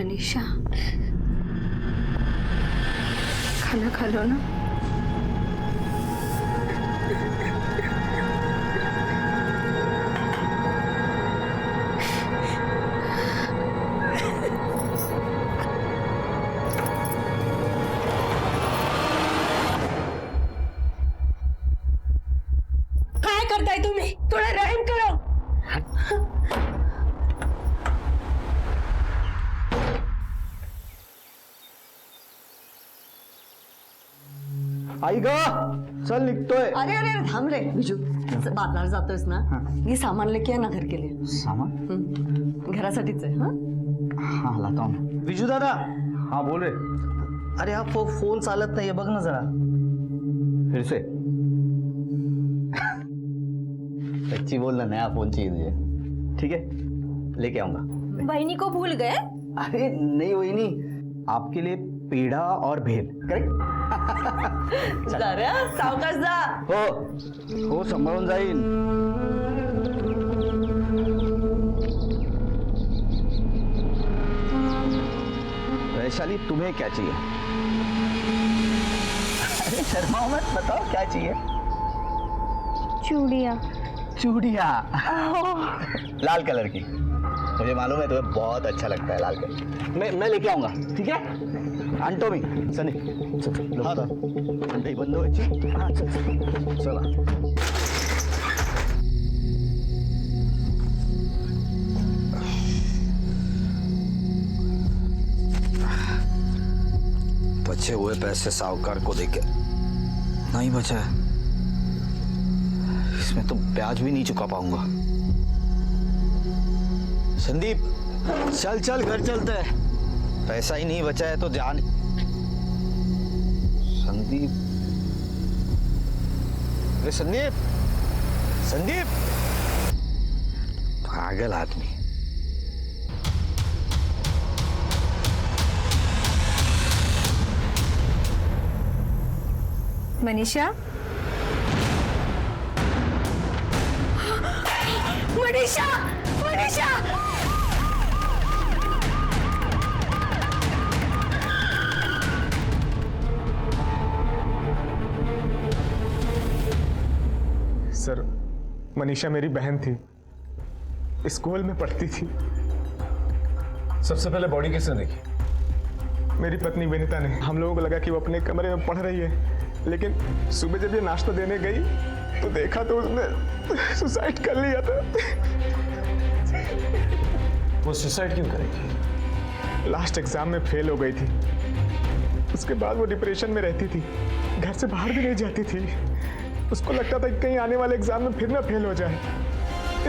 मनीषा, खाना खा लो ना। काय करताय तुम्ही? थोडा रहम करो. आई ग, चल निघतोय. अरे अरे अरे, थांब रे बिजू. बाजारात जातोयस ना, ये सामान लेके या ना घर के लिए. सामान घरासाठीच आहे. हाँ लाता हूँ. विजू दादा. हाँ बोल रहे. अरे हा फोन चालत नाहीये, बघ ना जरा. फिर से सच्ची बोल ना, नया फोन चाहिए मुझे. ठीक है, लेके आऊंगा. बहनी को भूल गए? अरे नहीं वही नहीं, आपके लिए पेड़ा और भेल. करेक्ट. जरा सावकाश जा. हो सांभाळून जाईल. वैशाली तुम्हें क्या चाहिए? अरे शर्माओ मत, बताओ क्या चाहिए? चूड़िया. चूड़िया. लाल कलर की. मुझे मालूम है तुम्हें बहुत अच्छा लगता है लाल कलर. मैं लेके आऊंगा. ठीक है. आणतो मी. सनी हाँ अंडे बंद व्हायची. हाँ चला. बचे हुए पैसे साहूकार को देके नहीं बचा है. इसमें तो ब्याज भी नहीं चुका पाऊंगा. संदीप चल चल घर चलते हैं. पैसा ही नहीं बचा है तो जान. संदीप, अरे संदीप, संदीप. पागल आदमी. मनीषा. मनीषा, मनीषा. सर, मनीषा मेरी बहन थी, स्कूल में पढ़ती थी. सबसे पहले बॉडी किसने देखी? मेरी पत्नी विनीता ने. हम लोगों को लगा कि वो अपने कमरे में पढ़ रही है, लेकिन सुबह जब ये नाश्ता देने गई तो देखा तो उसने सुसाइड कर लिया था. वो सुसाइड क्यों करेगी? लास्ट एग्जाम में फेल हो गई थी. उसके बाद वो डिप्रेशन में रहती थी, घर से बाहर भी नहीं जाती थी. उसको लगता था कि कहीं आने वाले एग्जाम में फिर ना फेल हो जाए.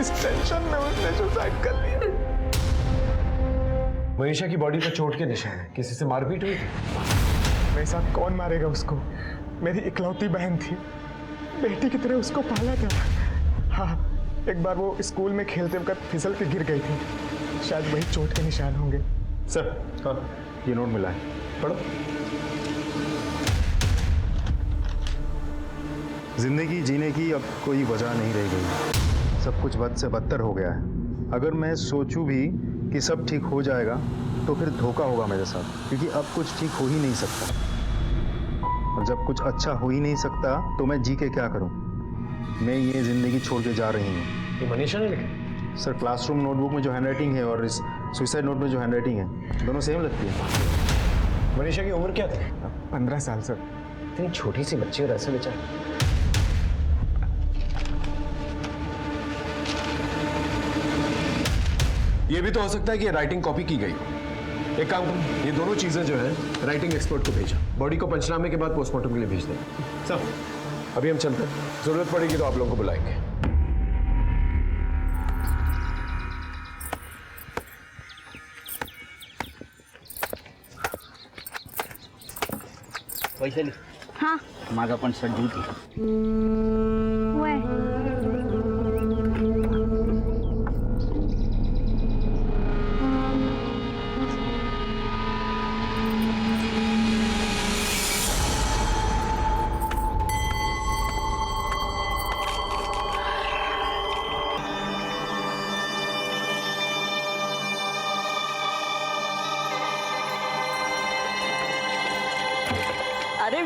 इस टेंशन में उसने सुसाइड कर लिया. मनीषा की बॉडी पर चोट के निशान है. किसी से मारपीट हुई थी? मेरे साथ कौन मारेगा उसको? मेरी इकलौती बहन थी, बेटी की तरह उसको पाला था. हाँ, एक बार वो स्कूल में खेलते वक्त फिसल के गिर गई थी. शायद वही चोट के निशान होंगे. सर, हाँ, ये नोट मिला है, पढ़ो. जिंदगी जीने की अब कोई वजह नहीं रह गई. सब कुछ बद से बदतर हो गया है. अगर मैं सोचूं भी कि सब ठीक हो जाएगा तो फिर धोखा होगा मेरे साथ, क्योंकि अब कुछ ठीक हो ही नहीं सकता. और जब कुछ अच्छा हो ही नहीं सकता तो मैं जी के क्या करूं? मैं ये जिंदगी छोड़ के जा रही हूँ. ये मनीषा ने लिखा? सर, क्लासरूम नोटबुक में जो हैंडराइटिंग है और इस सुसाइड नोट में जो हैंडराइटिंग है, दोनों सेम लगती है. मनीषा की उम्र क्या थी? 15 साल सर. इतनी छोटी सी बच्ची और ऐसे बेचारा. ये भी तो हो सकता है कि राइटिंग कॉपी की गई हो. एक काम करो, ये दोनों चीजें जो है राइटिंग एक्सपर्ट को भेजा. बॉडी को पंचनामे के बाद पोस्टमार्टम के लिए भेज दें. सब अभी हम चलते हैं. जरूरत पड़ेगी तो आप लोगों को बुलाएंगे. वैशाली. हाँ. माझा पण शर्ट धुती.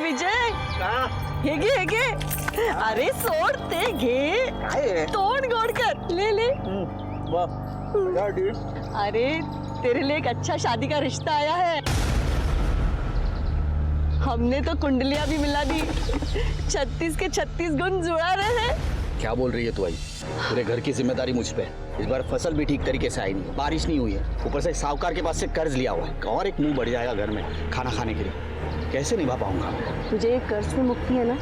विजय हे घे अरे सोड ते घे तोड़ गोड़ कर ले अरे तेरे लिए एक अच्छा शादी का रिश्ता आया है। हमने तो कुंडलियां भी मिला दी, 36 के 36 गुण जुड़ा रहे हैं। क्या बोल रही है तू आई? पूरे घर की जिम्मेदारी मुझ पे है। इस बार फसल भी ठीक तरीके से आई नहीं, बारिश नहीं हुई है, ऊपर से साहूकार के पास से कर्ज लिया हुआ है और एक मुंह बढ़ जाएगा घर में खाना खाने के लिए। कैसे निभा पाऊंगा? तुझे एक कर्ज में मुक्ति है ना,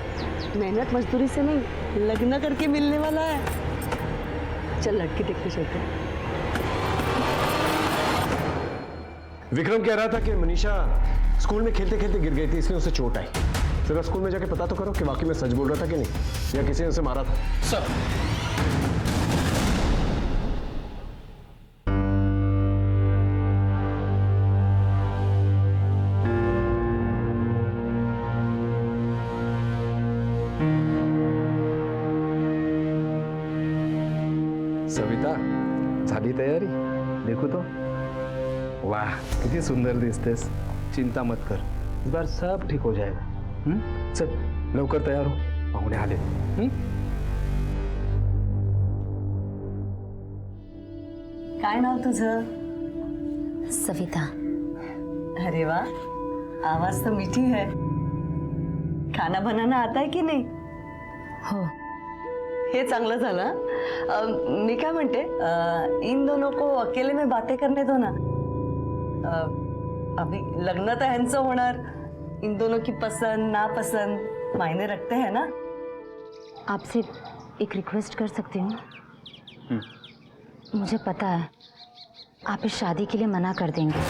मेहनत मजदूरी से नहीं लगना करके मिलने वाला है। चल लड़की देखते चलते। विक्रम कह रहा था कि मनीषा स्कूल में खेलते खेलते गिर गई थी, इसलिए उसे चोट आई। जरा स्कूल में जाके पता तो करो कि वाकई में सच बोल रहा था कि नहीं, या किसी ने उसे मारा था। सर सविता झाली तयारी? देखू तो. वाह किती सुंदर दिसतेस. चिंता मत कर, इस बार सब ठीक हो जाएगा. चल लवकर तयार हो, पाहुणे आले. काय नाव तुझं? सविता. अरे वाह, आवाज तो मीठी है. खाना बनाना आता है की नाही? हो. हे चांगलं झालं. मी काय म्हणते, इन दोनों को अकेले में बातें करने दो ना. अभी लग्न तर ह्यांचं होणार. इन दोनों की पसंद नापसंद मायने रखते हैं ना. आपसे एक रिक्वेस्ट कर सकती हूँ? मुझे पता है आप इस शादी के लिए मना कर देंगे.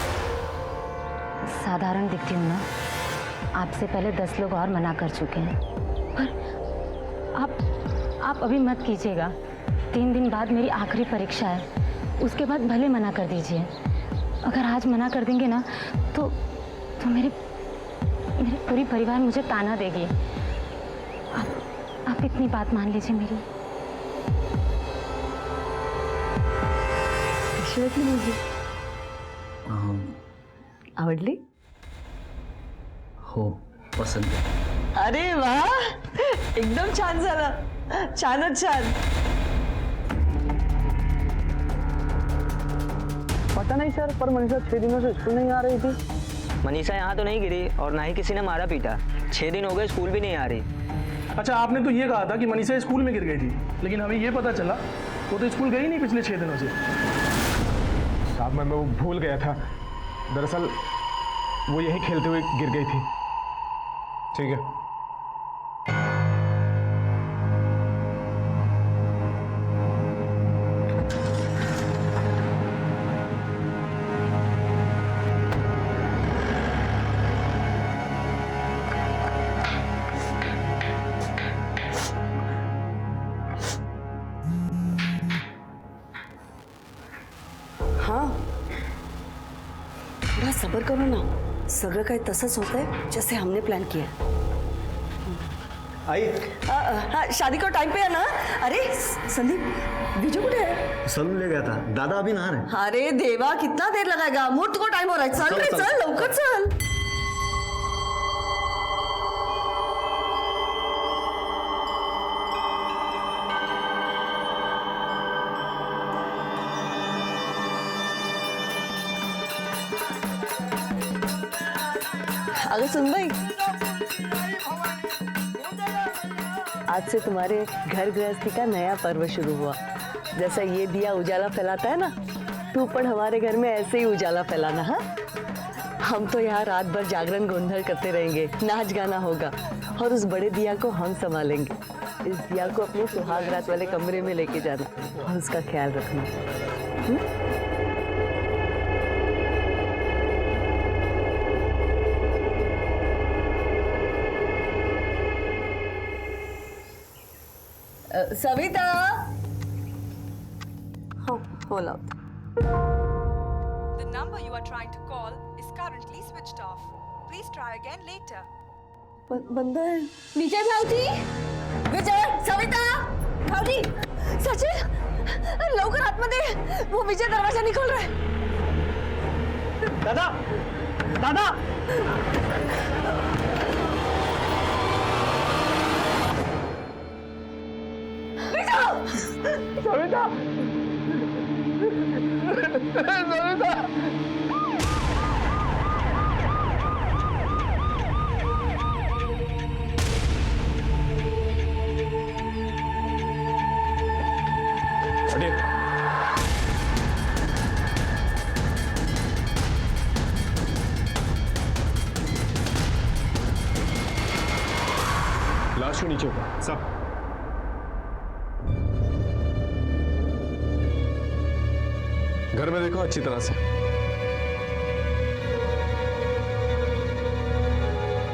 साधारण दिखती हूँ ना, आपसे पहले 10 लोग और मना कर चुके हैं. पर आप अभी मत कीजिएगा. 3 दिन बाद मेरी आखिरी परीक्षा है, उसके बाद भले मना कर दीजिए. अगर आज मना कर देंगे ना तो मेरे पूरी परिवार मुझे ताना देगी. आप इतनी बात मान लीजिए मेरी. कशी मुलगी? आवडली? हो, पसंत आहे. अरे वाह, एकदम छान झालं. छानच छान. पता नहीं सर, पर मनीषा 6 दिनों से स्कूल नहीं आ रही थी. मनीषा यहाँ तो नहीं गिरी और ना ही किसी ने मारा पीटा. 6 दिन हो गए, स्कूल भी नहीं आ रही. अच्छा, आपने तो ये कहा था कि मनीषा स्कूल में गिर गई थी, लेकिन हमें ये पता चला वो तो स्कूल गई नहीं पिछले 6 दिनों से. साहब मैं वो भूल गया था. दरअसल वो यही खेलते हुए गिर गई थी. ठीक है. हाँ, थोड़ा सब्र करो ना. सगळं काही तसंच होतंय जैसे हमने प्लान किया. आई हाँ, शादी का टाइम पे है ना. अरे संदीप, विजय कुठे है? सलून ले गया था, दादा अभी नहा रहे हैं. अरे देवा, कितना देर लगाएगा? मुहूर्त को टाइम हो रहा है. चल रे, चल लवकर चल. अगर सुन भाई, आज से तुम्हारे घर गृहस्थी का नया पर्व शुरू हुआ. जैसा ये दिया उजाला फैलाता है ना, तू पण हमारे घर में ऐसे ही उजाला फैलाना. हाँ, हम तो यहाँ रात भर जागरण गोंधल करते रहेंगे, नाच गाना होगा और उस बड़े दिया को हम संभालेंगे. इस दिया को अपने सुहाग रात वाले कमरे में लेके जाना और उसका ख्याल रखना. सविता. हो बोला. The number you are trying to call is currently switched off. Please try again later. बंद है. विजय भाऊजी. विजय, सविता, भाऊजी. सचिन, लवकर आतमध्ये. वो विजय दरवाजा नहीं खोल रहा है. दादा, दादा. सविता सविता लाश को नीचे ऊपर सब। घर में देखो अच्छी तरह से।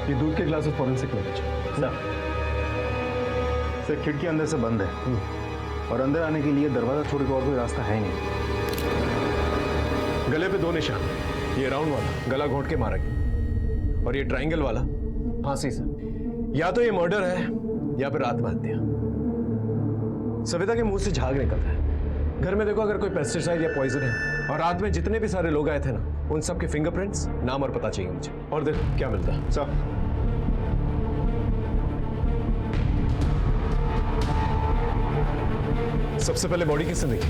ये दूध के ग्लासेस फॉरेंसिक में भेजो। सर खिड़की अंदर से बंद है और अंदर आने के लिए दरवाजा छोड़ के और कोई रास्ता है नहीं। गले पे 2 निशान, ये राउंड वाला गला घोंट के मारा गया और ये ट्रायंगल वाला फांसी से। या तो ये मर्डर है या फिर आत्महत्या। सविता के मुंह से झाग निकल रहा है। घर में देखो अगर कोई पेस्टिसाइड या पॉइजन है, और रात में जितने भी सारे लोग आए थे ना, उन सब के फिंगरप्रिंट्स, नाम और पता चाहिए मुझे। और देखो क्या मिलता है। सब सबसे पहले बॉडी किसने देखी?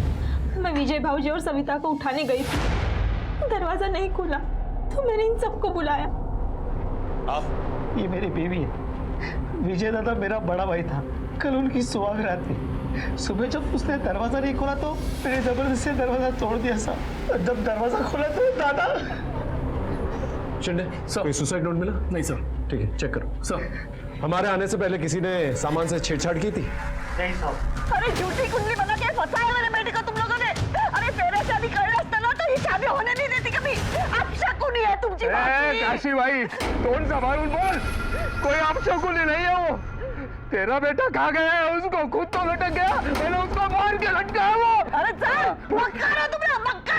मैं विजय भाऊजी और सविता को उठाने गई थी। दरवाजा नहीं खुला तो मैंने इन सबको बुलाया। आप? ये मेरी बीवी है। विजय दादा मेरा बड़ा भाई था। कल उनकी सुहागरात थी। सुबह जब उसने दरवाजा नहीं खोला तो मैंने जबरदस्ती दरवाजा तोड़ दिया साहब। जब दरवाजा खोला तो दादा। शिंदे सर, कोई सुसाइड नोट मिला? नहीं सर। ठीक है, चेक करो। सर हमारे आने से पहले किसी ने सामान से छेड़छाड़ की थी? नहीं साहब। अरे झूठी कुंडली बना के फंसाया मेरे बेटे को तुम लोगों ने। अरे मेरे शादी करना था ना तो ये शादी होने नहीं देती कभी। आप शकुनी है तुम जी। काशी भाई तोड़ संभाल बोल। कोई आप शकुनी नहीं है वो। तेरा बेटा कहाँ गया है? उसको खुद तो लटक गया, मैंने उसको मार के लटकाया वो। अरे सर मक्का ना तुमने मक्का।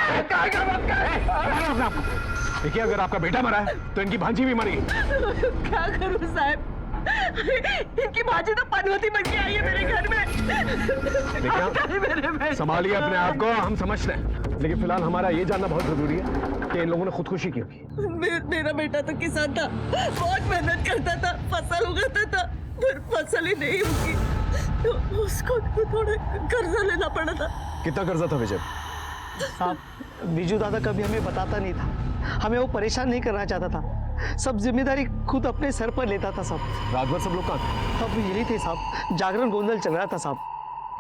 देखिए अगर आपका बेटा मरा है तो इनकी भांजी भी मरेगी। क्या करूं साहब? इनकी भाजी तो पनवती बन के आई है मेरे घर में। देखिए संभालिए अपने आप को, हम समझते हैं, लेकिन फिलहाल हमारा ये जानना बहुत जरूरी है कि इन लोगों ने खुदकुशी की होगी। मेरा बेटा तो किसान था, बहुत मेहनत करता था, फसल उगाता था, पर फसल ही नहीं होगी तो उसको थोड़ा कर्जा लेना पड़ा था। कितना कर्जा था विजय? साहब बिजू दादा कभी हमें बताता नहीं था। हमें वो परेशान नहीं करना चाहता था। सब जिम्मेदारी खुद अपने सर पर लेता था साहब। रात भर सब लोग कहाँ थे? सब यही थे साहब। जागरण गोंदल चल रहा था साहब।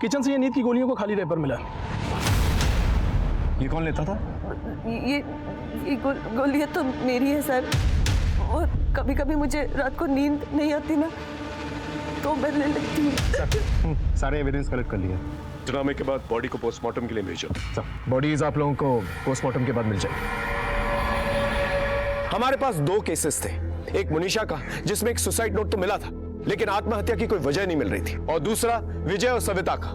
किचन से ये नींद की गोलियों को खाली रैपर मिला। ये कौन लेता था? ये गोलियां तो मेरी है सर, और कभी कभी मुझे रात को नींद नहीं आती ना तो मैं ले लेती हूँ। सारे एविडेंस कलेक्ट कर लिया। ड्रामे के बाद बॉडी को पोस्टमार्टम के लिए भेजो। बॉडीज आप लोगों को पोस्टमार्टम के बाद मिल जाएगी। हमारे पास 2 केसेस थे, एक मुनीषा का जिसमें एक सुसाइड नोट तो मिला था लेकिन आत्महत्या की कोई वजह नहीं मिल रही थी, और दूसरा विजय और सविता का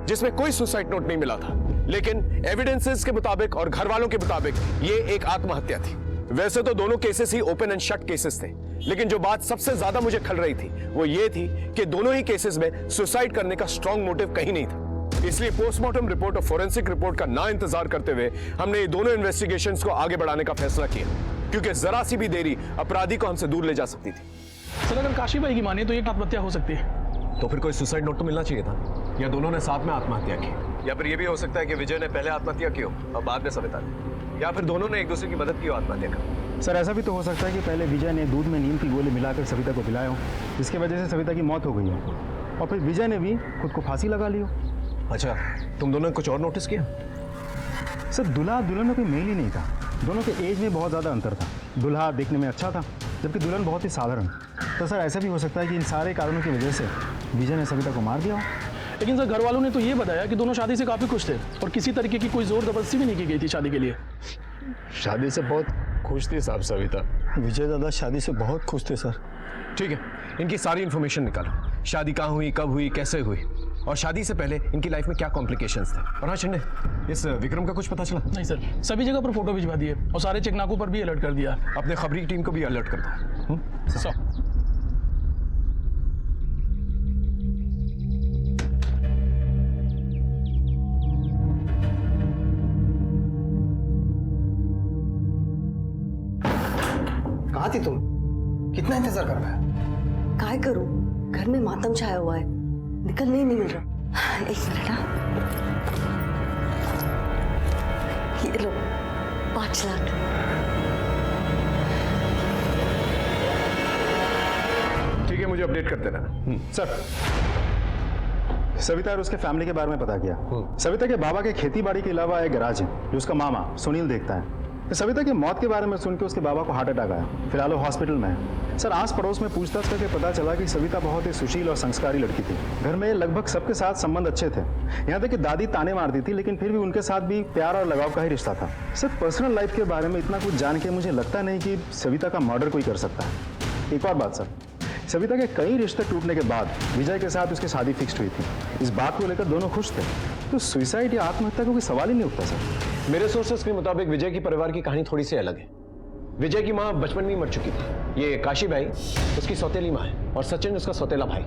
जिसमें कोई सुसाइड नोट नहीं मिला था लेकिन एविडेंसेस के मुताबिक और घर वालों के मुताबिक ये एक आत्महत्या थी। वैसे तो दोनों cases he open and shut cases थे, लेकिन जो बात सबसे ज्यादा मुझे खल रही थी वो ये थी कि दोनों ही केसेस में सुसाइड करने का स्ट्रॉन्ग मोटिव कहीं नहीं था। इसलिए पोस्टमार्टम रिपोर्ट और फोरेंसिक रिपोर्ट का ना इंतजार करते हुए हमने ये दोनों इन्वेस्टिगेशंस को आगे बढ़ाने का फैसला किया, क्योंकि जरा सी भी देरी अपराधी को हमसे दूर ले जा सकती थी। सर अगर काशी भाई की माने तो एक आत्महत्या हो सकती है। तो फिर कोई सुसाइड नोट तो मिलना चाहिए था, या दोनों ने साथ में आत्महत्या की, या फिर ये भी हो सकता है कि विजय ने पहले आत्महत्या की हो और बाद में सविता ने, या फिर दोनों ने एक दूसरे की मदद की हो आत्महत्या कर। सर ऐसा भी तो हो सकता है कि पहले विजय ने दूध में नीम की गोली मिलाकर सविता को पिलाया हो, जिसकी वजह से सविता की मौत हो गई हो, और फिर विजय ने भी खुद को फांसी लगा ली हो। अच्छा, तुम दोनों ने कुछ और नोटिस किया? सर दूल्हा दुल्हन में कोई मेल ही नहीं था। दोनों के एज में बहुत ज़्यादा अंतर था। दूल्हा देखने में अच्छा था जबकि दुल्हन बहुत ही साधारण। तो सर ऐसा भी हो सकता है कि इन सारे कारणों की वजह से विजय ने सविता को मार दिया हो। लेकिन सर घर वालों ने तो ये बताया कि दोनों शादी से काफ़ी खुश थे और किसी तरीके की कोई जोर जबरदस्ती भी नहीं की गई थी शादी के लिए। शादी से बहुत खुश थी साहब सविता। विजय दादा शादी से बहुत खुश थे सर। ठीक है, इनकी सारी इंफॉर्मेशन निकालो। शादी कहाँ हुई, कब हुई, कैसे हुई, और शादी से पहले इनकी लाइफ में क्या कॉम्प्लिकेशंस थे। और हाँ शिंदे, इस विक्रम का कुछ पता चला? नहीं सर, सभी जगह पर फोटो भिजवा दिए और सारे चेकनाकों पर भी अलर्ट कर दिया। अपने खबरी टीम को भी अलर्ट कर दो। कहाँ थी तुम? कितना इंतजार कर रहा है? काय करूं, घर में मातम छाया हुआ है, निकलने ही नहीं मिल रहा। एक मिनट। ये लो 5 लाख। ठीक है, मुझे अपडेट करते रहना। सर, सविता और उसके फैमिली के बारे में पता किया। सविता के बाबा के खेती बाड़ी के अलावा एक गैराज है जो उसका मामा सुनील देखता है। तो सविता की मौत के बारे में सुन के उसके बाबा को हार्ट अटैक आया। फिलहाल वो हॉस्पिटल में है। सर, आस पड़ोस में पूछताछ करके पता चला कि सविता बहुत ही सुशील और संस्कारी लड़की थी। घर में लगभग सबके साथ संबंध अच्छे थे। यहाँ तक कि दादी ताने मारती थी, लेकिन फिर भी उनके साथ भी प्यार और लगाव का ही रिश्ता था। सिर्फ पर्सनल लाइफ के बारे में इतना कुछ जान के मुझे लगता नहीं कि सविता का मर्डर कोई कर सकता है। एक और बात सर, सविता के कई रिश्ते टूटने के बाद विजय के साथ उसकी शादी फिक्स्ड हुई थी। इस बात को लेकर दोनों खुश थे। तो सुसाइड या आत्महत्या का कोई सवाल ही नहीं उठता सर। मेरे सोर्सेस के मुताबिक विजय की परिवार की कहानी थोड़ी सी अलग है। विजय की मां बचपन में ही मर चुकी थी। ये काशी बाई उसकी सौतेली मां है और सचिन उसका सौतेला भाई।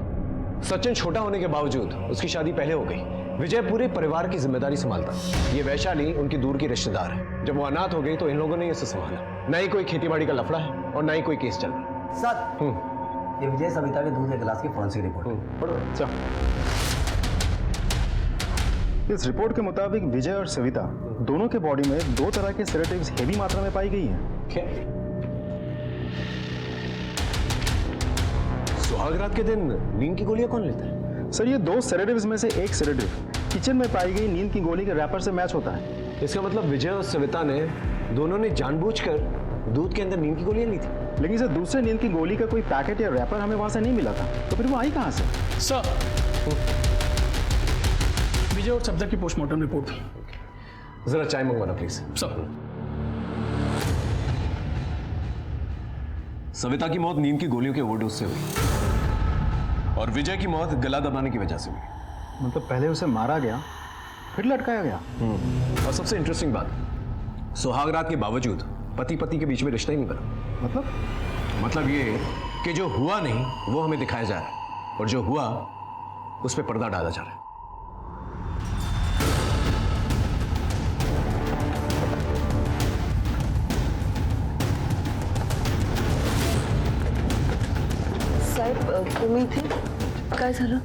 सचिन छोटा होने के बावजूद उसकी शादी पहले हो गई। विजय पूरे परिवार की जिम्मेदारी संभालता। ये वैशाली उनकी दूर की रिश्तेदार है। जब वो अनाथ हो गई तो इन लोगों ने इसे संभाला। न ही कोई खेतीबाड़ी का लफड़ा है और न ही कोई केस चल रहा। सर, ये विजय सविता के दूसरे क्लास की फॉरेंसिक रिपोर्ट है। पढ़ो। इस रिपोर्ट के मुताबिक विजय और सविता दोनों के बॉडी में 2 तरह के सेडेटिव्स हेवी मात्रा में पाई गई हैं। क्या? सुहागरात के दिन नींद की गोलियां कौन लेता है? सर, ये 2 सेडेटिव्स में से एक सेडेटिव किचन में पाई गई नींद की गोली के रैपर से मैच होता है। इसका मतलब विजय और सविता ने दोनों ने जानबूझकर दूध के अंदर नींद की गोलियां ली थी। लेकिन सर, दूसरे नींद की गोली का कोई पैकेट या रैपर हमें वहां से नहीं मिला था। तो फिर वो आई कहां से? सर, विजय और सविता की पोस्टमार्टम रिपोर्ट। जरा चाय मंगवाना प्लीज। सर, सविता की मौत नींद की गोलियों के ओवरडोज से हुई और विजय की मौत गला दबाने की वजह से हुई। मतलब पहले उसे मारा गया फिर लटकाया गया। और सबसे इंटरेस्टिंग बात, सुहागरात के बावजूद पति पति के बीच में रिश्ता ही नहीं बना। मतलब ये कि जो हुआ नहीं वो हमें दिखाया जा रहा है और जो हुआ उस पर पर्दा डाला जा रहा है। साहेब, तुम्ही इथे काय झालं?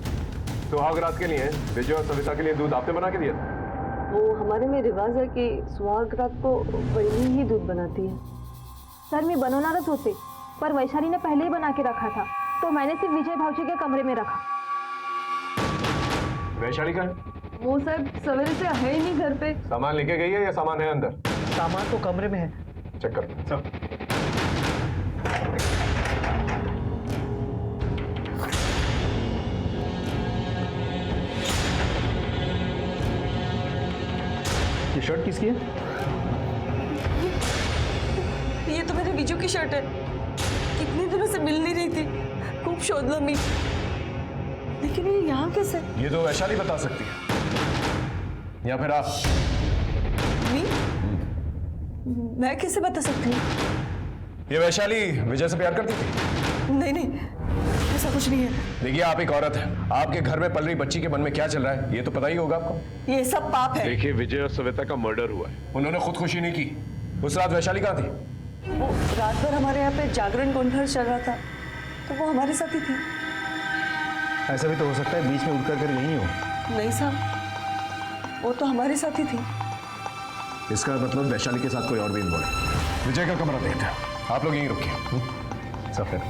सुहागरात के लिए विजय और सविता के लिए दूध आपने बना के दिया था? वो हमारे में रिवाज है कि सुहागरात को वही ही दूध बनाती है। सर, मैं बनवणारच होते, पर वैशाली ने पहले ही बना के रखा था, तो मैंने सिर्फ विजय भाऊजी के कमरे में रखा। वैशाली का वो सर सवेरे से है ही नहीं घर पे। सामान लेके गई है या सामान है अंदर? सामान तो कमरे में है। चेक कर। ये शर्ट किसकी है? ये तो मेरे विजू की शर्ट है। कितने दिनों से मिल नहीं रही थी, खूब शोधला मी, लेकिन ये यहाँ कैसे? ये तो वैशाली बता सकती है या फिर आप। मैं कैसे बता सकती हूँ? ये वैशाली विजय से प्यार करती थी? नहीं नहीं, ऐसा कुछ नहीं है। देखिए, आप एक औरत है, आपके घर में पल रही बच्ची के मन में क्या चल रहा है ये तो पता ही होगा आपको। ये सब पाप है। देखिए, विजय और सविता का मर्डर हुआ है। उन्होंने खुदकुशी नहीं की। उस रात वैशाली कहाँ थी? वो रात भर हमारे यहाँ पे जागरण कॉन्फ्रेंस चल रहा था, तो वो हमारे साथ ही थी। ऐसा भी तो हो सकता है बीच में उठकर कर यहीं हो। नहीं साहब, वो तो हमारे साथ ही थी। इसका मतलब वैशाली के साथ कोई और भी इन्वॉल्व है। विजय का कमरा देखते हैं, आप लोग यहीं रुकिए। सफेद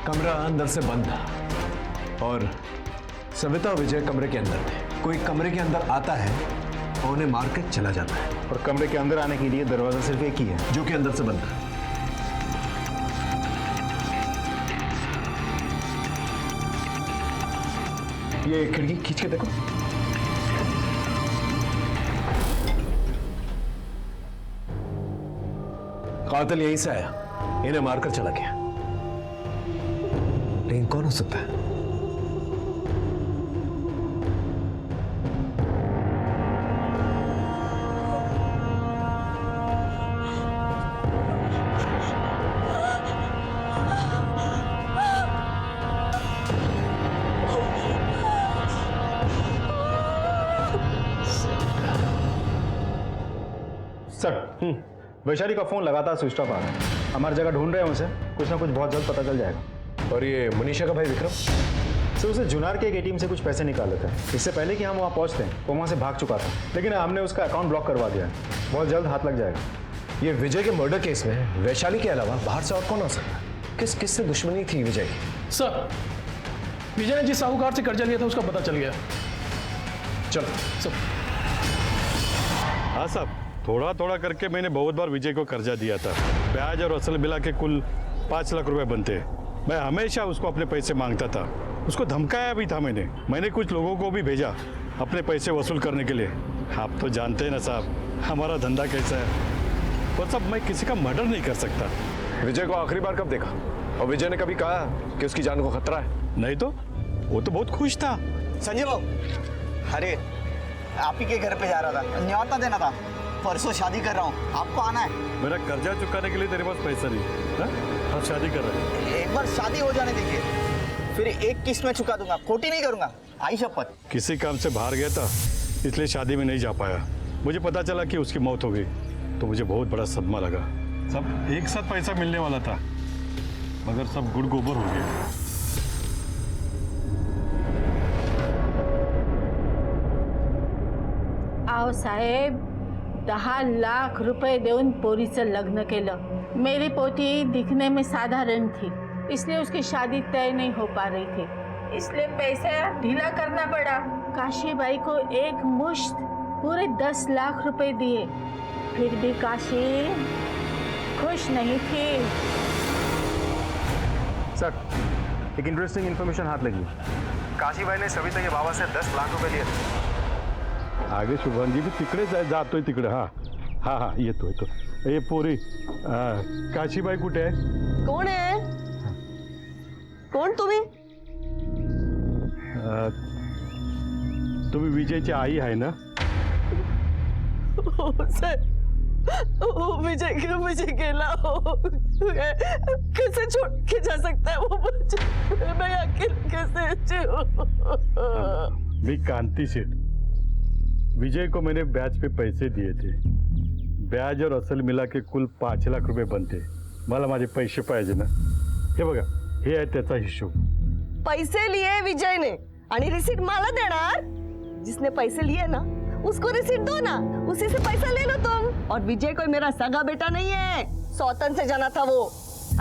कमरा अंदर से बंद था और सविता और विजय कमरे के अंदर थे। कोई कमरे के अंदर आता है और उन्हें मारकर चला जाता है। और कमरे के अंदर आने के लिए दरवाजा सिर्फ एक ही है, जो कि अंदर से बंद है। ये खिड़की खींच के देखो। कातिल यहीं से आया, इन्हें मारकर चला गया। लेकिन कौन हो सकता है? सर, वैशाली का फोन लगातार स्विच ऑफ आ रहा है। हमारी जगह ढूंढ रहे हैं उसे, कुछ ना कुछ बहुत जल्द पता चल जाएगा। और ये मनीषा का भाई विक्रम? सर उसे जुनार के एक एटीएम से कुछ पैसे निकाले थे। इससे पहले कि हम वहाँ पहुँचते वो वहाँ से भाग चुका था, लेकिन हमने उसका अकाउंट ब्लॉक करवा दिया है। बहुत जल्द हाथ लग जाएगा। ये विजय के मर्डर केस में वैशाली के अलावा बाहर से और कौन आ सकता है? किस से दुश्मनी थी विजय की? सर विजय ने जिस साहूकार से कर्जा लिया था उसका पता चल गया। चलो सर। हाँ साहब, थोड़ा थोड़ा करके मैंने बहुत बार विजय को कर्जा दिया था। ब्याज और असल मिला के कुल 5 लाख रुपए बनते। मैं हमेशा उसको अपने पैसे मांगता था, उसको धमकाया भी था। मैंने कुछ लोगों को भी भेजा अपने पैसे वसूल करने के लिए। आप तो जानते हैं ना साहब हमारा धंधा कैसा है। पर साहब मैं किसी का मर्डर नहीं कर सकता। विजय को आखिरी बार कब देखा? और विजय ने कभी कहा कि उसकी जान को खतरा है? नहीं तो वो तो बहुत खुश था। संजय बाबू, अरे आप ही के घर पे जा रहा था, न्योता देना था। परसों शादी कर रहा हूँ, आपको आना है। मेरा कर्जा चुकाने के लिए तेरे पास पैसा नहीं है? आप शादी कर रहे हैं? एक बार शादी हो जाने दीजिए, फिर एक किस्त में चुका दूंगा, खोटी नहीं करूंगा, आई शपथ। किसी काम से बाहर गया था इसलिए शादी में नहीं जा पाया। मुझे पता चला कि उसकी मौत हो गई तो मुझे बहुत बड़ा सदमा लगा। सब एक साथ पैसा मिलने वाला था मगर सब गुड़ गोबर हो गया। आओ साहेब, 10 लाख रुपए देऊन पोरीचं लग्न केलं। मेरी पोती दिखने में साधारण थी, इसलिए उसकी शादी तय नहीं हो पा रही थी, इसलिए पैसा ढीला करना पड़ा। काशीबाई को एक मुश्त पूरे 10 लाख रुपए दिए, फिर भी काशी खुश नहीं थी। सर एक इंटरेस्टिंग इन्फॉर्मेशन हाथ लगी। काशीबाई ने सविता के बाबा से 10 लाख रुपए लिए थे। आगे शुभांगी भी तिकड़े जातोय तिकडे। हा येतोय ये पोरी काशीबाई कुठे आहे? कोण आहे? कोण तुम्ही? तुम्ही विजयची आई आहे ना? सर विजय मुझे गेला हो, कैसे छोड़ के जा सकता है वो मुझे? मैं अकेले कैसे जीऊं? मी कांती सेठ, विजय को मैंने ब्याज पे पैसे दिए थे। ब्याज और असल मिला के कुल 5 लाख रुपए बनते। मला माझे पैसे पाहिजे ना। हे बघा, हे आहे त्याचा हिशोब। पैसे लिए विजय ने आणि रिसीट मला देणार? जिसने पैसे लिए ना उसको रिसीट दो ना, उसी से पैसा ले लो तुम। और विजय कोई मेरा सगा बेटा नहीं है, सौतन से जाना था वो।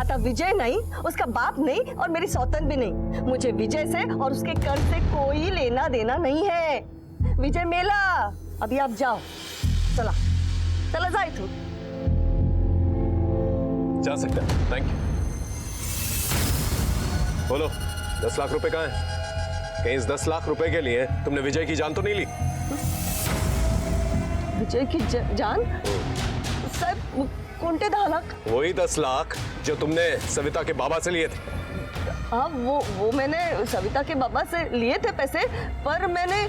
आता विजय नहीं, उसका बाप नहीं और मेरी सौतन भी नहीं। मुझे विजय से और उसके कर्ज से कोई लेना देना नहीं है। विजय मेला, अभी आप जाओ। चला चला जा इथून। जा सकते हैं, थैंक यू। बोलो 10 लाख रुपए कहाँ हैं? कहीं इस 10 लाख रुपए के लिए तुमने विजय की जान तो नहीं ली? विजय की जान? साहब कोणते 10 लाख? वही 10 लाख जो तुमने सविता के बाबा से लिए थे। हाँ वो मैंने सविता के बाबा से लिए थे पैसे, पर मैंने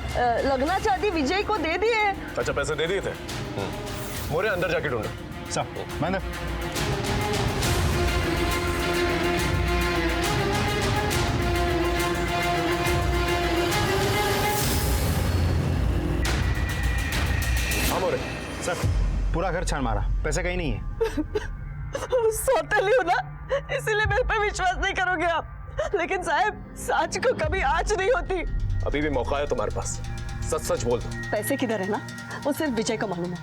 लग्नाच्या आधी विजय को दे दिए। अच्छा, पैसे दे दिए थे? मोरे अंदर जाके ढूंढो। साहब मैंने सर पूरा घर छान मारा, पैसे कहीं नहीं है। सौतेली हूं ना, इसीलिए मेरे पे विश्वास नहीं करोगे आप। लेकिन साहब सच को कभी आज नहीं होती। अभी भी मौका है तुम्हारे पास, सच सच बोल दो। पैसे किधर है ना, वो सिर्फ विजय को मालूम है।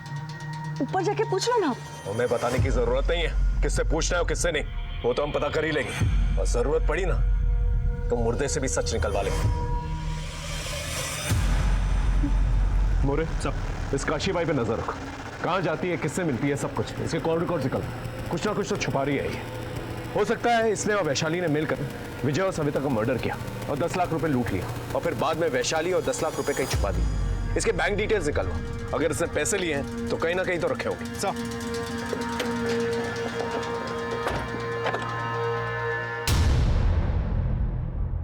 ऊपर जाके पूछ लो ना। हमें बताने की जरूरत नहीं है किससे पूछना है और किससे नहीं, वो तो हम पता कर ही लेंगे। और जरूरत पड़ी ना तो मुर्दे से भी सच निकलवा लेंगे। मोरे सब इस काशीबाई पे नजर रखो, कहाँ जाती है, किससे मिलती है, सब कुछ इसके कॉल रिकॉर्ड निकल। कुछ ना कुछ तो छुपा रही है ये। हो सकता है इसने और वैशाली ने मिलकर विजय और सविता का मर्डर किया और 10 लाख रुपए लूट लिया और फिर बाद में वैशाली और 10 लाख रुपए कहीं छुपा दी। इसके बैंक डिटेल्स निकलवा, अगर इसने पैसे लिए हैं तो कहीं ना कहीं तो रखे होंगे।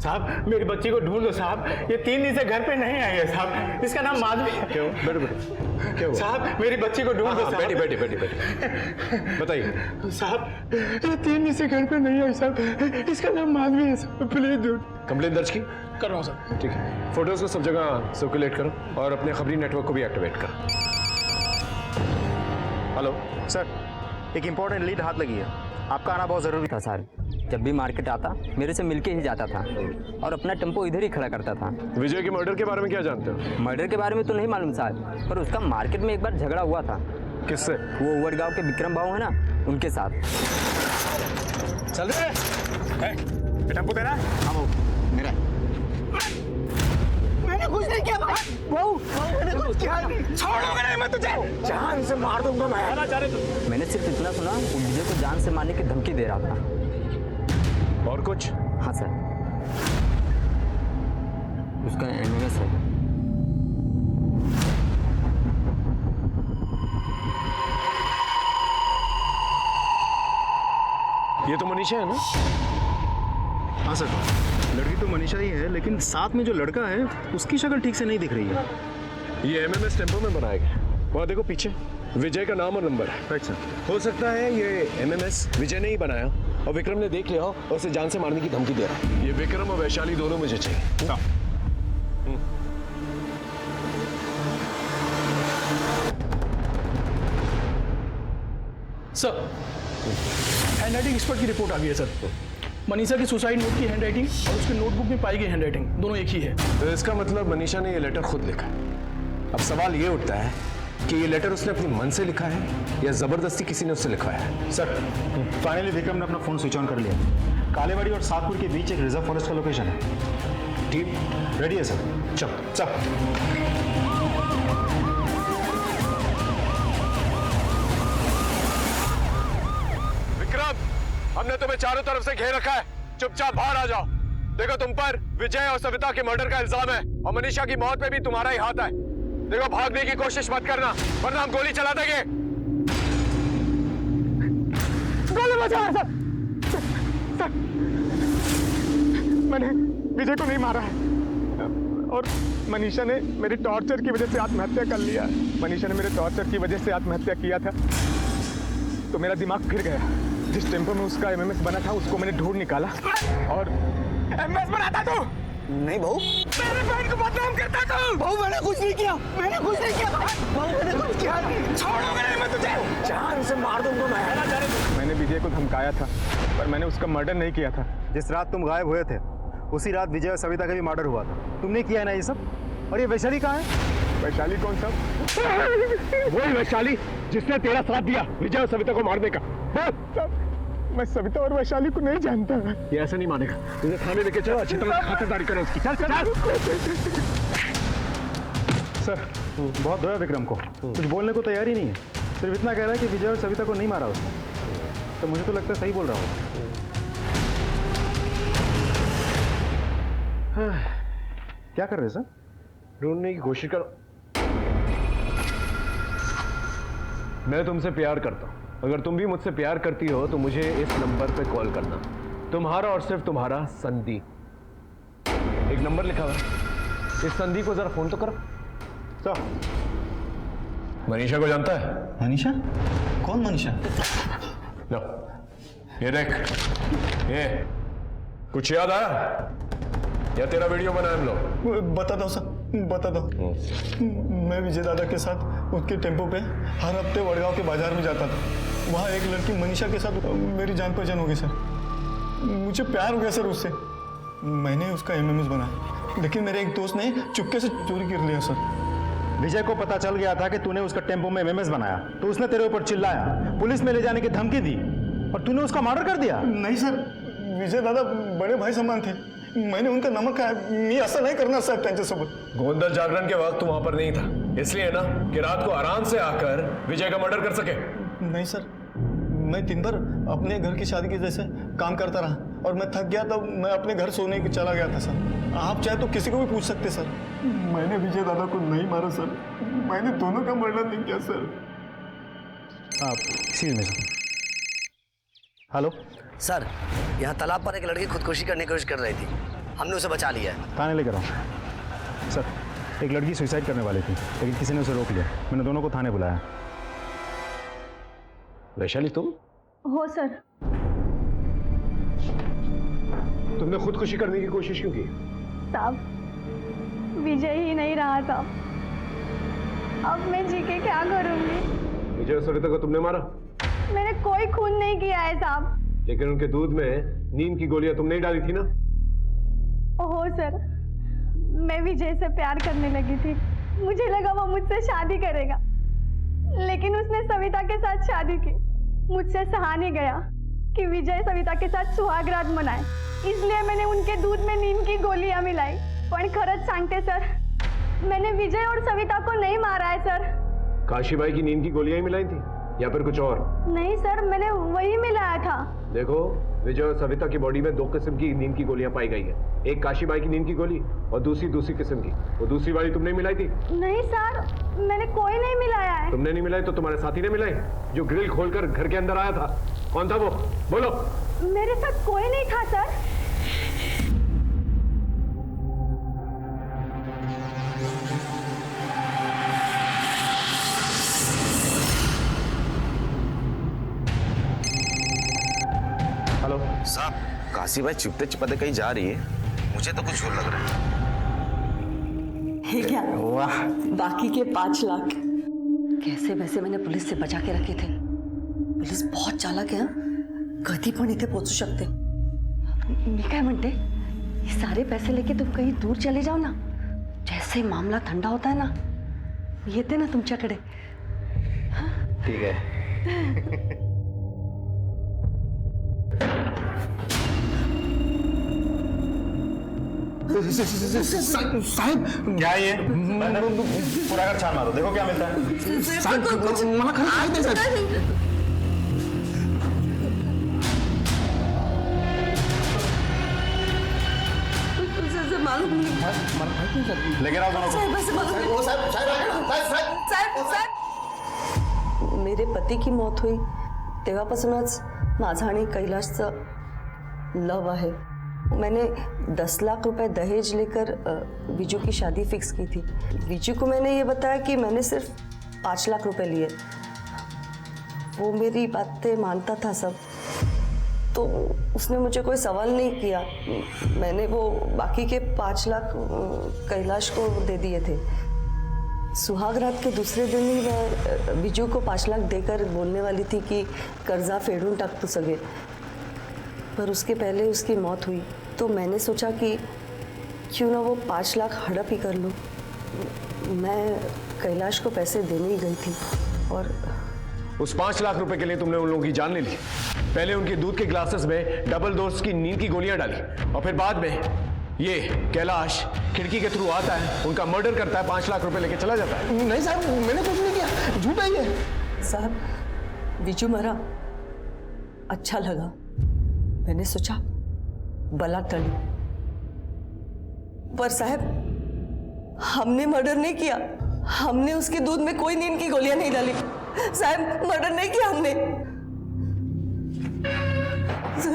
साहब मेरी बच्ची को ढूंढ लो साहब, ये 3 दिन से घर पे नहीं आई है साहब। इसका नाम माधवी है। क्यों? बैठो क्या हुआ? साहब मेरी बच्ची को ढूंढ लो। बैठी बैठी बैठी बैठी बताइए साहब। ये 3 दिन से घर पे नहीं आई साहब, इसका नाम माधवी है साहब, प्लीज ढूंढ। कंप्लेन दर्ज की? कर रहा हूँ सर। ठीक है, फोटोज को सब जगह सर्कुलेट करो और अपने खबरी नेटवर्क को भी एक्टिवेट करो। हेलो सर, एक इंपॉर्टेंट लीड हाथ लगी है, आपका आना बहुत जरूरी था। सर जब भी मार्केट आता मेरे से मिलके ही जाता था और अपना टेम्पो इधर ही खड़ा करता था। विजय के मर्डर के बारे में क्या जानते हो? मर्डर के बारे में तो नहीं मालूम साहब, पर उसका मार्केट में एक बार झगड़ा हुआ था। किससे? वो उवड़ गाँव के विक्रम भाऊ है ना, उनके साथ। चल रहे टेम्पो तेरा? हाँ वो मेरा। मैंने कुछ नहीं किया बहू, मैंने कुछ किया नहीं। छोड़ोगे नहीं मैं तुझे, जान से मार दूंगा मैं। मैंने सिर्फ इतना सुना, वो विजय को जान से मारने की धमकी दे रहा था। और कुछ? हाँ सर, उसका एमएमएस है। ये तो मनीषा है ना? हाँ सर, लड़की तो मनीषा ही है, लेकिन साथ में जो लड़का है उसकी शक्ल ठीक से नहीं दिख रही है। ये एमएमएस टेम्पो में बनाया गया। वहाँ देखो पीछे विजय का नाम और नंबर है। Right sir. हो सकता है ये एमएमएस विजय ने ही बनाया और विक्रम ने देख लिया हो और उसे जान से मारने की धमकी दे रहा है। ये विक्रम और वैशाली दोनों मुझे चाहिए। सर, हैंडराइटिंग एक्सपर्ट की रिपोर्ट आ गई है सर। मनीषा की सुसाइड नोट की हैंडराइटिंग और उसके नोटबुक में पाई गई हैंडराइटिंग दोनों एक ही है। तो इसका मतलब मनीषा ने ये लेटर खुद लिखा है। अब सवाल ये उठता है कि ये लेटर उसने अपने मन से लिखा है या जबरदस्ती किसी ने उससे लिखवाया है। सर, फाइनली विक्रम ने अपना फोन स्विच ऑन कर लिया। कालेवाड़ी और सातपुर के बीच एक रिजर्व फॉरेस्ट का लोकेशन है। टीम रेडी है सर। चल। हमने तुम्हें चारों तरफ से घेर रखा है, चुपचाप बाहर आ जाओ। देखो तुम पर विजय और सविता के मर्डर का इल्जाम है और मनीषा की मौत पे भी तुम्हारा ही हाथ है। देखो भागने की कोशिश मत करना वरना हम गोली चला देंगे। गोली बचा सर। मैंने विजय को नहीं मारा है और मनीषा ने मेरी टॉर्चर की वजह से आत्महत्या कर लिया। मनीषा ने मेरे टॉर्चर की वजह से आत्महत्या किया था तो मेरा दिमाग फिर गया। जिस टेम्पो में उसका एमएमएस बना था उसको मैंने ढूंढ निकाला और एमएमएस बनाता तू। नहीं बहू, मेरे बहन को बदनाम करता तू। बहू मैंने कुछ नहीं किया, मैंने कुछ नहीं किया बहू, मैंने कुछ किया नहीं। छोड़ोगे नहीं मैं तुझे, जान से मार दूंगा मैं। मैंने विजय को धमकाया था पर मैंने उसका मर्डर नहीं किया था। जिस रात तुम गायब हुए थे उसी रात विजय और सविता का भी मर्डर हुआ था। तुमने किया है ना ये सब? और ये वैशाली कहाँ है? वैशाली कौन सा? वही वैशाली जिसने तेरा साथ दिया विजय और सविता को मारने का। मैं सविता और वैशाली को नहीं जानता। ये ऐसा नहीं मानेगा। तुझे थाने लेके चलो, अच्छी तरह खातिरदारी करो उसकी। चल। सर, बहुत धोया विक्रम को, कुछ बोलने को तैयार ही नहीं है। सिर्फ इतना कह रहा है कि विजय और सविता को नहीं मारा उसने। तो मुझे तो लगता है सही बोल रहा हूँ। क्या कर रहे सर? ढूंढने की कोशिश करो। मैं तुमसे प्यार करता हूं। अगर तुम भी मुझसे प्यार करती हो तो मुझे इस नंबर पे कॉल करना। तुम्हारा और सिर्फ तुम्हारा संदीप। एक नंबर लिखा हुआ है, इस संदीप को जरा फोन तो करो। सर, मनीषा को जानता है? मनीषा? कौन मनीषा? लो, ये देख, ये कुछ याद आया या तेरा वीडियो बनाया हम लोग? बता दो सर, बता दो। मैं विजय दादा के साथ उसके टेम्पो पे हर हफ्ते वड़गांव के बाजार में जाता था। वहाँ एक लड़की मनीषा के साथ मेरी जान पहचान हो गई सर। मुझे प्यार हो गया सर उससे। मैंने उसका एमएमएस बनाया लेकिन मेरे एक दोस्त ने चुपके से चोरी कर लिया सर। विजय को पता चल गया था कि तूने उसका टेम्पो में एमएमएस बनाया तो उसने तेरे ऊपर चिल्लाया, पुलिस में ले जाने की धमकी दी और तूने उसका मर्डर कर दिया। नहीं सर, विजय दादा बड़े भाई समान थे। मैंने उनका नमक खाया। मैं ऐसा नहीं करना सर त्यांच्यासोबत। गोंदल जागरण के वक्त तू वहां पर नहीं था, इसलिए ना कि रात को आराम से आकर विजय का मर्डर कर सके। नहीं सर, मैं दिन भर अपने घर की शादी के जैसे काम करता रहा और मैं थक गया तो मैं अपने घर सोने के चला गया था सर। आप चाहे तो किसी को भी पूछ सकते सर। मैंने विजय दादा को नहीं मारा सर। मैंने दोनों का मर्डर नहीं किया sir. Excuse me sir. Hello sir, यहाँ तालाब पर एक लड़की खुदकुशी करने की कोशिश कर रही थी। हमने उसे बचा लिया है। थाने लेकर आओ। सर, एक लड़की सुसाइड करने वाली थी लेकिन किसी ने उसे रोक लिया। मैंने दोनों को थाने बुलाया। वैशाली तुम? हो सर। तुमने खुदकुशी करने की कोशिश क्यों की? साहब, विजय ही नहीं रहा था। अब मैं जी के क्या करूंगी? विजय और सविता को तुमने मारा? मैंने कोई खून नहीं किया है साहब। लेकिन उनके दूध में नींद की गोलियां तुमने ही डाली थी ना? ओहो सर, मैं विजय से प्यार करने लगी थी। मुझे लगा वो मुझसे शादी करेगा, लेकिन उसने सविता के साथ शादी की। मुझसे सहा नहीं गया कि विजय सविता के साथ सुहाग रात मनाए, इसलिए मैंने उनके दूध में नींद की गोलियां मिलाई। पण खरंच सांगते सर, मैंने विजय और सविता को नहीं मारा है सर। काशीबाई की नींद की गोलियां ही मिलाई थी या फिर कुछ और? नहीं सर, मैंने वही मिलाया था। देखो, विजय और सविता की बॉडी में 2 किस्म की नींद की गोलियां पाई गई है। एक काशीबाई की नींद की गोली और दूसरी किस्म की। वो दूसरी वाली तुमने मिलाई थी? नहीं सर, मैंने कोई नहीं मिलाया है। तुमने नहीं मिलाई तो तुम्हारे साथी ने मिलाई, जो ग्रिल खोलकर घर के अंदर आया था। कौन था वो? बोलो। मेरे साथ कोई नहीं था सर। हेलो साहब, काशीबाई चुपते चुपते कहीं जा रही है, मुझे तो कुछ और लग रहा है। है क्या? वाह, बाकी के 5 लाख कैसे वैसे मैंने पुलिस से बचा के रखे थे। पुलिस बहुत चालाक है, कधी पण इथे पोहोचू शकते। मी काय म्हणते, ये सारे पैसे लेके तुम कहीं दूर चले जाओ ना, जैसे मामला ठंडा होता है ना, येते ना तुमच्याकडे। ठीक है। साहब क्या ये पूरा घर छान मारो, देखो क्या मिलता है। साहब मला खरं माहिती आहे साहब। मालूम नहीं। लेकिन आओ मेरे पती की मौत हुई तेव्हापासूनच माझा आणि कैलाशचं लव आहे। मैंने 10 लाख रुपए दहेज लेकर विजू की शादी फिक्स की थी। विजू को मैंने ये बताया कि मैंने सिर्फ 5 लाख रुपए लिए। वो मेरी बातें मानता था सब, तो उसने मुझे कोई सवाल नहीं किया। मैंने वो बाकी के 5 लाख कैलाश को दे दिए थे। सुहाग रात के दूसरे दिन ही मैं विजू को 5 लाख देकर बोलने वाली थी कि कर्जा फेडून टाक तू सगे, पर उसके पहले उसकी मौत हुई। तो मैंने सोचा कि क्यों ना वो 5 लाख हड़प ही कर लूँ। मैं कैलाश को पैसे देने ही गई थी और उस 5 लाख रुपए के लिए तुमने उन लोगों की जान ले ली। पहले उनके दूध के ग्लासेस में डबल डोज की नींद की गोलियां डाली और फिर बाद में ये कैलाश खिड़की के थ्रू आता है, उनका मर्डर करता है, 5 लाख रुपए लेके चला जाता है। नहीं साहब, मैंने कुछ नहीं किया, झूठा ही है। साहब, विजू मरा, अच्छा लगा। मैंने सोचा बला टली, पर साहब हमने मर्डर नहीं किया। हमने उसके दूध में कोई नींद की गोलियां नहीं डाली। साहब, मर्डर नहीं किया हमने।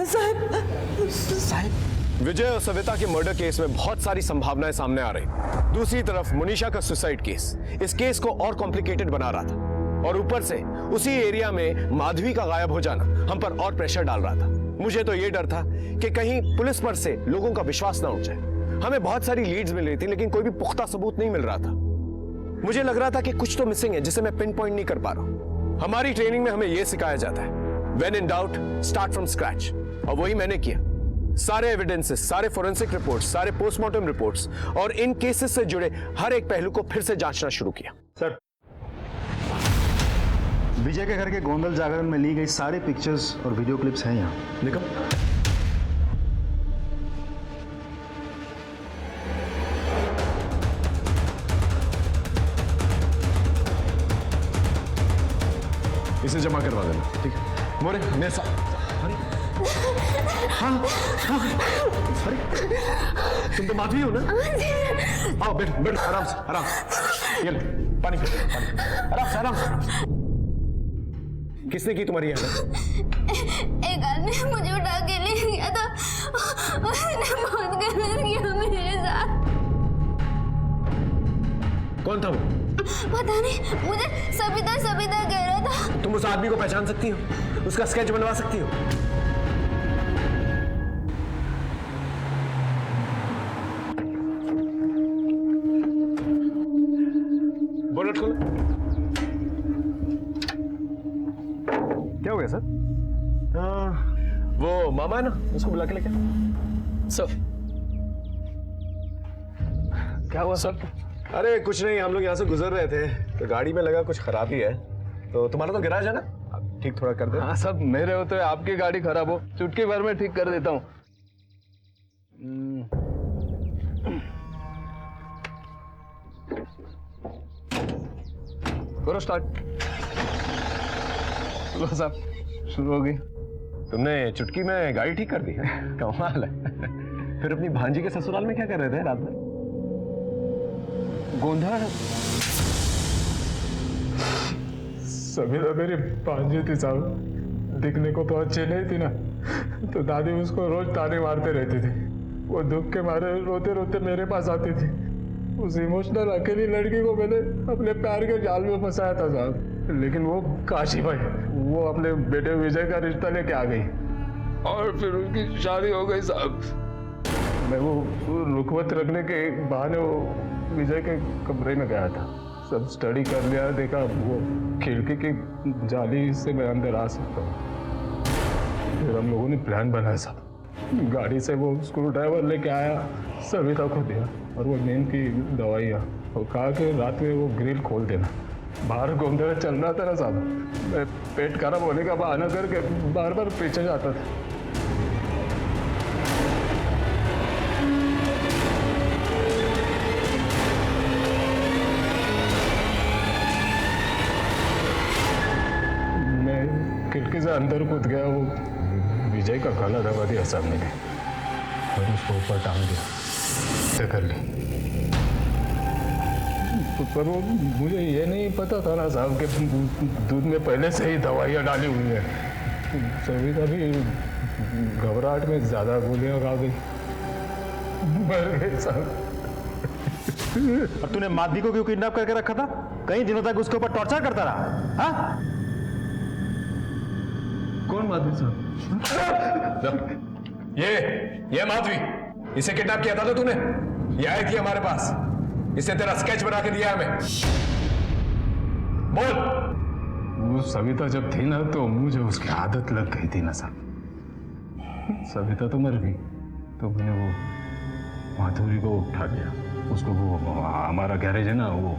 साहब, विजय और सविता के मर्डर केस में बहुत सारी संभावनाएं सामने आ रही। दूसरी तरफ मुनीशा का सुसाइड केस इस केस को और कॉम्प्लिकेटेड बना रहा था, और ऊपर से उसी एरिया में माधवी का गायब हो जाना हम पर और प्रेशर डाल रहा था। मुझे तो ये डर था कि कहीं पुलिस पर से लोगों का विश्वास ना उठ जाए। हमें बहुत सारी लीड्स मिल रही थी, लेकिन कोई भी पुख्ता सबूत नहीं मिल रहा था। मुझे लग रहा था कि कुछ तो मिसिंग है जिसे मैं पिन पॉइंट नहीं कर पा रहा हूं। हमारी ट्रेनिंग में हमें यह सिखाया जाता है, when in doubt start from scratch, और वही मैंने किया। सारे एविडेंसेस, सारे फोरेंसिक रिपोर्ट्स, सारे पोस्टमार्टम रिपोर्ट्स और इन केसेस से जुड़े हर एक पहलू को फिर से जांचना शुरू किया। सर, विजय के घर के गोंदल जागरण में ली गई सारी पिक्चर्स और वीडियो क्लिप्स हैं यहाँ। देखो, इसे जमा करवा देना, ठीक है? मोरे, मेरे साथ। हाँ, अरे तुम तो माधवी हो ना? आओ, बैठ बैठ, आराम से, आराम से। ये लो, पानी पी, आराम से, आराम से। किसने की तुम्हारी हालत? एक आदमी मुझे उठा के ले गया था, उसने बहुत गलत किया मेरे साथ। कौन था वो? पता नहीं, मुझे सविता सविता कह रहा था। तुम उस आदमी को पहचान सकती हो? उसका स्केच बनवा सकती हो? बोनट खोलो। क्या हो गया सर? वो वो मामा है ना, उसको बुला के लेके सर क्या हुआ सर? अरे कुछ नहीं, हम लोग यहाँ से गुजर रहे थे तो गाड़ी में लगा कुछ खराबी है, तो तुम्हारा तो गैराज है ना, आप ठीक थोड़ा कर दे। हाँ सब मेरे होते हुए आपकी गाड़ी खराब हो, चुटकी भर में ठीक कर देता हूँ। करो स्टार्ट। लो साहब शुरू हो गई। तुमने चुटकी में गाड़ी ठीक कर दी? कमाल है। फिर अपनी भांजी के ससुराल में क्या कर रहे थे रात में? गोंधळ। समीरा मेरी भांजी थी साहब, दिखने को तो अच्छी नहीं थी ना, तो दादी उसको रोज ताने मारते रहती थी। वो दुख के मारे रोते रोते मेरे पास आती थी। उस इमोशनल अकेली लड़की को मैंने अपने प्यार के जाल में फंसाया था साहब, लेकिन वो काशी भाई वो अपने बेटे विजय का रिश्ता लेके आ गई और फिर उसकी शादी हो गई साहब। मैं वो रुकवत रखने के बहाने वो विजय के कमरे में गया था, सब स्टडी कर लिया, देखा वो खिड़की की जाली से मैं अंदर आ सकता हूँ। फिर हम लोगों ने प्लान बनाया साहब, गाड़ी से वो स्क्रू ड्राइवर लेके आया, सविता को दिया और वो नींद की दवाइयाँ, और कहा कि रात में वो ग्रिल खोल देना। बाहर घूमते चल रहा था ना साहब, मैं पेट खराब होने का बहाना करके बार बार पीछे जाता था। मैं खिड़की से अंदर कूद गया, वो विजय का गला दबा दिया सामने ने और उसको ऊपर टांग दिया, कर ली। पर वो मुझे ये नहीं पता था ना साहब कि दूध में पहले से ही दवाइयाँ डाली हुई है। सविता भी घबराहट में ज्यादा गोलियां खा गई, मर गई साहब। और तूने माधवी को क्यों किडनैप करके रखा था? कई दिनों तक उसके ऊपर टॉर्चर करता रहा। हाँ? कौन माधवी साहब? ये माधवी, इसे किडनैप किया था तो तूने? ये आई थी हमारे पास, इसे तेरा स्केच बना के दिया हमें। बोल। वो सविता जब थी ना तो मुझे उसकी आदत लग गई थी ना साहब। सविता तो मर गई तो मैंने वो माधुरी को उठा लिया, उसको वो हमारा गैरेज है ना, वो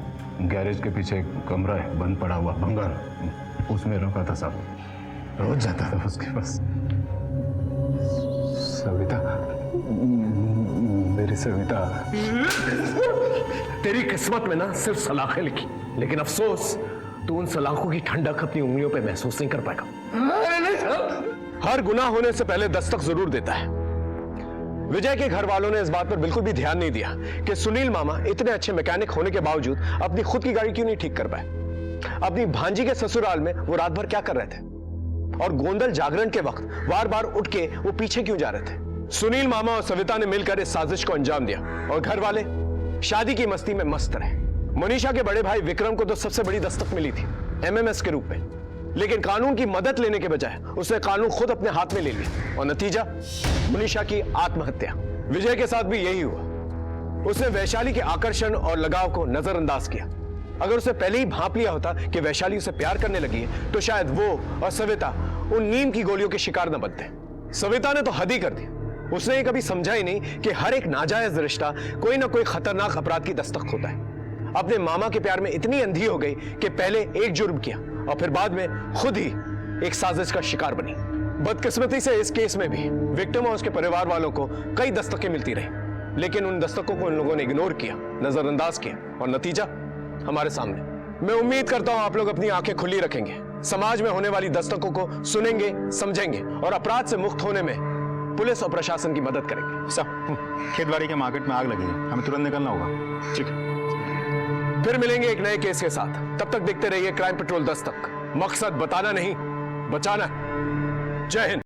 गैरेज के पीछे कमरा है बंद पड़ा हुआ भंगार, उसमें रखा था साहब। रोज जाता था उसके पास। सविता, मेरी सविता। तेरी किस्मत में ना सिर्फ सलाखें लिखी, लेकिन अफसोस तू उन सलाखों की ठंडक अपनी उंगलियों पे महसूस नहीं कर पाएगा। हर गुनाह होने से पहले दस्तक जरूर देता है। विजय के घर वालों ने इस बात पर बिल्कुल भी ध्यान नहीं दिया कि सुनील मामा इतने अच्छे मैकेनिक होने के बावजूद अपनी खुद की गाड़ी क्यों नहीं ठीक कर पाए। अपनी भांजी के ससुराल में वो रात भर क्या कर रहे थे, और गोंदल जागरण के वक्त बार बार उठ के वो पीछे क्यों जा रहे थे। सुनील मामा और सविता ने मिलकर इस साजिश को अंजाम दिया, और घर वाले शादी की मस्ती में मस्त रहे। मनीषा के बड़े भाई विक्रम को तो सबसे बड़ी दस्तक मिली थी एमएमएस के रूप में, लेकिन कानून की मदद लेने के बजाय उसने कानून खुद अपने हाथ में ले लिया, और नतीजा मनीषा की आत्महत्या। विजय के साथ भी यही हुआ। उसने वैशाली के आकर्षण और लगाव को नजरअंदाज किया। अगर उसे पहले ही भांप लिया होता कि वैशाली उसे प्यार करने लगी है, तो शायद वो और सविता उन नींद की गोलियों के शिकार न बनते। सविता ने तो हद ही कर दी। उसने ये कभी समझा ही नहीं कि हर एक नाजायज रिश्ता कोई ना कोई खतरनाक अपराध की दस्तक होता है। अपने मामा के प्यार में इतनी अंधी हो गई कि पहले एक जुर्म किया और फिर बाद में खुद ही एक साजिश का शिकार बनी। बदकिस्मती से इस केस में भी विक्टिम और उसके परिवार वालों को कई दस्तकें मिलती रही, लेकिन उन दस्तकों को उन लोगों ने इग्नोर किया, नजरअंदाज किया, और नतीजा हमारे सामने। मैं उम्मीद करता हूं आप लोग अपनी आंखें खुली रखेंगे, समाज में होने वाली दस्तकों को सुनेंगे, समझेंगे, और अपराध से मुक्त होने में पुलिस और प्रशासन की मदद करेंगे। सब खेतबाड़ी के मार्केट में आग लगी है, हमें तुरंत निकलना होगा। ठीक है, फिर मिलेंगे एक नए केस के साथ। तब तक देखते रहिए क्राइम पेट्रोल दस्तक। मकसद बताना नहीं, बचाना है। जय हिंद।